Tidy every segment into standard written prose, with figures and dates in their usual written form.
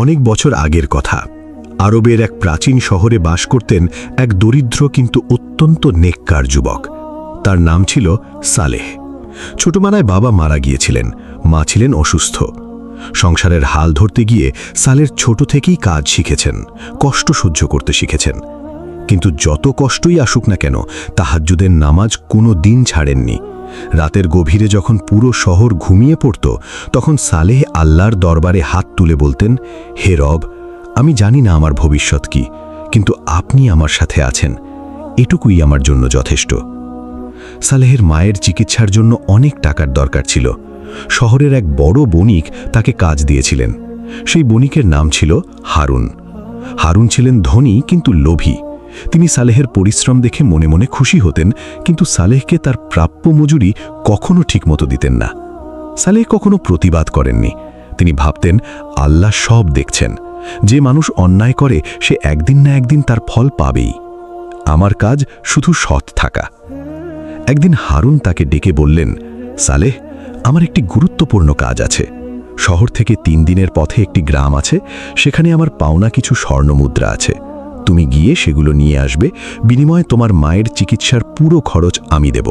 অনেক বছর আগের কথা। আরবের এক প্রাচীন শহরে বাস করতেন এক দরিদ্র কিন্তু অত্যন্ত নেককার যুবক। তার নাম ছিল সালেহ। ছোটবেলায় বাবা মারা গিয়েছিলেন, মা ছিলেন অসুস্থ। সংসারের হাল ধরতে গিয়ে সালেহ ছোট থেকেই কাজ শিখেছেন, কষ্ট সহ্য করতে শিখেছেন। কিন্তু যত কষ্টই আসুক না কেন, তাহাজ্জুদের নামাজ কোনো দিন ছাড়েননি। রাতের গভীরে যখন পুরো শহর ঘুমিয়ে পড়ত, তখন সালেহ আল্লাহর দরবারে হাত তুলে বলতেন, হে রব, আমি জানি না আমার ভবিষ্যৎ কি, কিন্তু আপনি আমার সাথে আছেন, এটুকুই আমার জন্য যথেষ্ট। সালেহের মায়ের চিকিৎসার জন্য অনেক টাকার দরকার ছিল। শহরের এক বড় বণিক তাকে কাজ দিয়েছিলেন। সেই বণিকের নাম ছিল হারুন। হারুন ছিলেন ধনী কিন্তু লোভী। তিনি সালেহের পরিশ্রম দেখে মনে মনে খুশি হতেন, কিন্তু সালেহকে তার প্রাপ্য মজুরি কখনো ঠিকমতো দিতেন না। সালেহ কখনো প্রতিবাদ করেননি। তিনি ভাবতেন, আল্লাহ সব দেখছেন, যে মানুষ অন্যায় করে সে একদিন না একদিন তার ফল পাবেই। আমার কাজ শুধু সৎ থাকা। একদিন হারুন তাকে ডেকে বললেন, সালেহ, আমার একটি গুরুত্বপূর্ণ কাজ আছে। শহর থেকে 3 দিনের পথে একটি গ্রাম আছে, সেখানে আমার পাওনা কিছু স্বর্ণমুদ্রা আছে। তুমি গিয়ে সেগুলো নিয়ে আসবে, বিনিময়ে তোমার মায়ের চিকিৎসার পুরো খরচ আমি দেব।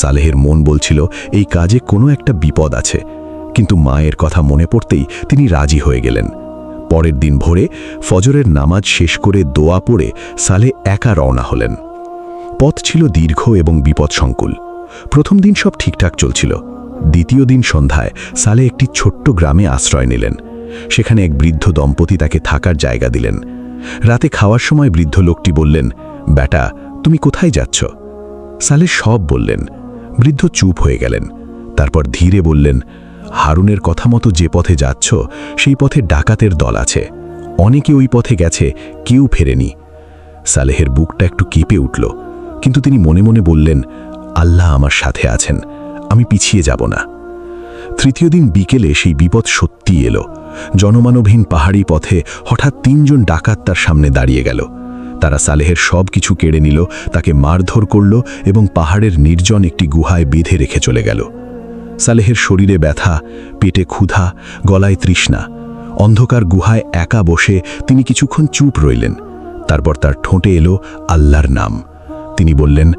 সালেহের মন বলছিল এই কাজে কোনো একটা বিপদ আছে, কিন্তু মায়ের কথা মনে পড়তেই তিনি রাজি হয়ে গেলেন। পরের দিন ভোরে ফজরের নামাজ শেষ করে দোয়া পড়ে সালেহ একা রওনা হলেন। পথ ছিল দীর্ঘ এবং বিপদসংকুল। প্রথম দিন সব ঠিকঠাক চলছিল। দ্বিতীয় দিন সন্ধ্যায় সালেহ একটি ছোট্ট গ্রামে আশ্রয় নিলেন। সেখানে এক বৃদ্ধ দম্পতি তাকে থাকার জায়গা দিলেন। রাতে খাওয়ার সময় বৃদ্ধ লোকটি বললেন, বেটা, তুমি কোথায় যাচ্ছ? সালেহ সব বললেন। বৃদ্ধ চুপ হয়ে গেলেন। তারপর ধীরে বললেন, হারুনের কথা মতো যে পথে যাচ্ছ সেই পথে ডাকাতের দল আছে। অনেকে ওই পথে গেছে, কেউ ফেরেনি। সালেহের বুকটা একটু কেঁপে উঠল, কিন্তু তিনি মনে মনে বললেন, আল্লাহ আমার সাথে আছেন, আমি পিছিয়ে যাব না। তৃতীয় দিন বিকেলে সেই বিপদ সত্যি এলো। জনমানবহীন পাহাড়ি পথে হঠাৎ 3 জন ডাকাত তার সামনে দাঁড়িয়ে গেল। তারা সালেহের সব কিছু কেড়ে নিল, তাকে মারধর করল এবং পাহাড়ের নির্জন একটি গুহায় বেঁধে রেখে চলে গেল। সালেহের শরীরে ব্যথা, পেটে ক্ষুধা, গলায় তৃষ্ণা। অন্ধকার গুহায় একা বসে তিনি কিছুক্ষণ চুপ রইলেন। তারপর তার ঠোঁটে এলো আল্লাহর নাম। তিনি বললেন,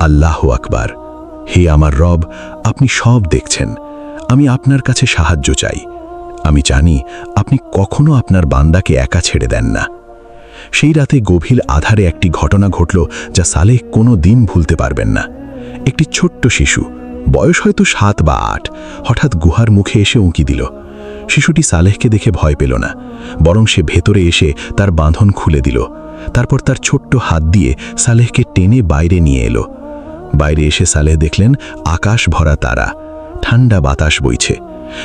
আল্লাহু আকবার। হে আমার রব, আপনি সব দেখছেন, আমি আপনার কাছে সাহায্য চাই। আমি জানি আপনি কখনো আপনার বান্দাকে একা ছেড়ে দেন না। সেই রাতে গভীর আধারে একটি ঘটনা ঘটল যা সালেহ কোনো দিন ভুলতে পারবেন না। একটি ছোট্ট শিশু, বয়স হয়তো 7 বা 8, হঠাৎ গুহার মুখে এসে উঁকি দিল। শিশুটি সালেহকে দেখে ভয় পেল না, বরং সে ভেতরে এসে তার বাঁধন খুলে দিল। তারপর তার ছোট্ট হাত দিয়ে সালেহকে টেনে বাইরে নিয়ে এলো। বাইরে এসে সালেহ দেখলেন আকাশ ভরা তারা, ঠান্ডা বাতাস বইছে।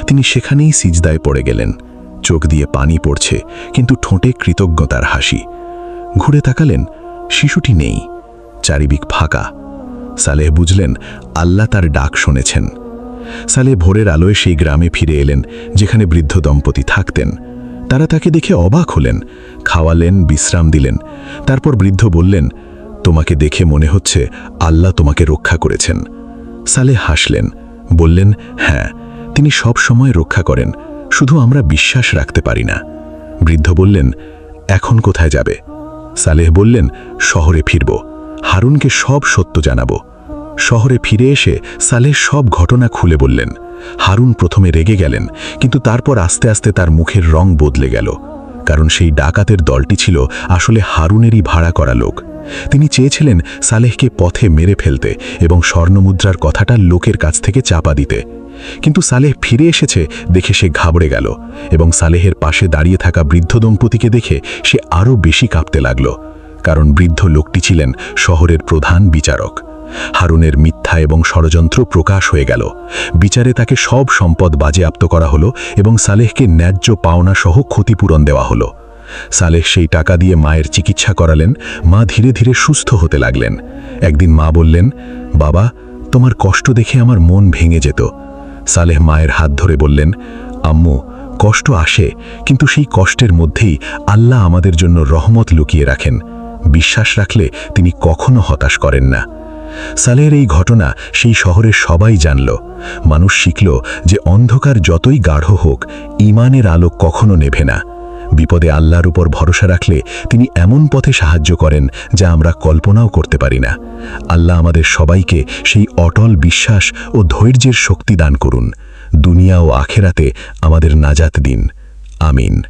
তিনি সেখানেই সিজদায় পড়ে গেলেন। চোখ দিয়ে পানি পড়ছে, কিন্তু ঠোঁটে কৃতজ্ঞতার হাসি। ঘুরে তাকালেন, শিশুটি নেই, চারিদিক ফাঁকা। সালেহ বুঝলেন আল্লাহ তার ডাক শুনেছেন। সালেহ ভোরের আলোয় সেই গ্রামে ফিরে এলেন যেখানে বৃদ্ধ দম্পতি থাকতেন। তারা তাকে দেখে অবাক হলেন, খাওয়ালেন, বিশ্রাম দিলেন। তারপর বৃদ্ধ বললেন, তোমাকে দেখে মনে হচ্ছে আল্লাহ তোমাকে রক্ষা করেছেন। সালেহ হাসলেন, বললেন, হ্যাঁ, তিনি সব সময় রক্ষা করেন, শুধু আমরা বিশ্বাস রাখতে পারি না। বৃদ্ধ বললেন, এখন কোথায় যাবে? সালেহ বললেন, শহরে ফিরব, হারুনকে সব সত্য জানাবো। শহরে ফিরে এসে সালেহ সব ঘটনা খুলে বললেন। হারুন প্রথমে রেগে গেলেন, কিন্তু তারপর আস্তে আস্তে তার মুখের রং বদলে গেল, কারণ সেই ডাকাতের দলটি ছিল আসলে হারুনেরই ভাড়া করা লোক। তিনি চেয়েছিলেন সালেহকে পথে মেরে ফেলতে এবং স্বর্ণমুদ্রার কথাটা লোকের কাছ থেকে চাপা দিতে। কিন্তু সালেহ ফিরে এসেছে দেখে সে ঘাবড়ে গেল, এবং সালেহের পাশে দাঁড়িয়ে থাকা বৃদ্ধ দম্পতিকে দেখে সে আরও বেশি কাঁপতে লাগল, কারণ বৃদ্ধ লোকটি ছিলেন শহরের প্রধান বিচারক। হারুনের মিথ্যা এবং ষড়যন্ত্র প্রকাশ হয়ে গেল। বিচারে তাকে সব সম্পদ বাজেয়াপ্ত করা হলো এবং সালেহকে ন্যায্য পাওনা সহ ক্ষতিপূরণ দেওয়া হলো। সালেহ সেই টাকা দিয়ে মায়ের চিকিৎসা করালেন। মা ধীরে ধীরে সুস্থ হতে লাগলেন। একদিন মা বললেন, বাবা, তোমার কষ্ট দেখে আমার মন ভেঙে যেত। সালেহ মায়ের হাত ধরে বললেন, আম্মু, কষ্ট আসে, কিন্তু সেই কষ্টের মধ্যেই আল্লাহ আমাদের জন্য রহমত লুকিয়ে রাখেন। বিশ্বাস রাখলে তিনি কখনো হতাশ করেন না। সালেহের এই ঘটনা সেই শহরের সবাই জানল। মানুষ শিখল যে অন্ধকার যতই গাঢ় হোক, ঈমানের আলো কখনো নেভে না। বিপদে আল্লাহর উপর ভরসা রাখলে তিনি এমন পথে সাহায্য করেন যা আমরা কল্পনাও করতে পারি না। আল্লাহ আমাদের সবাইকে সেই অটল বিশ্বাস ও ধৈর্যের শক্তি দান করুন। দুনিয়া ও আখেরাতে আমাদের নাজাত দিন। আমিন।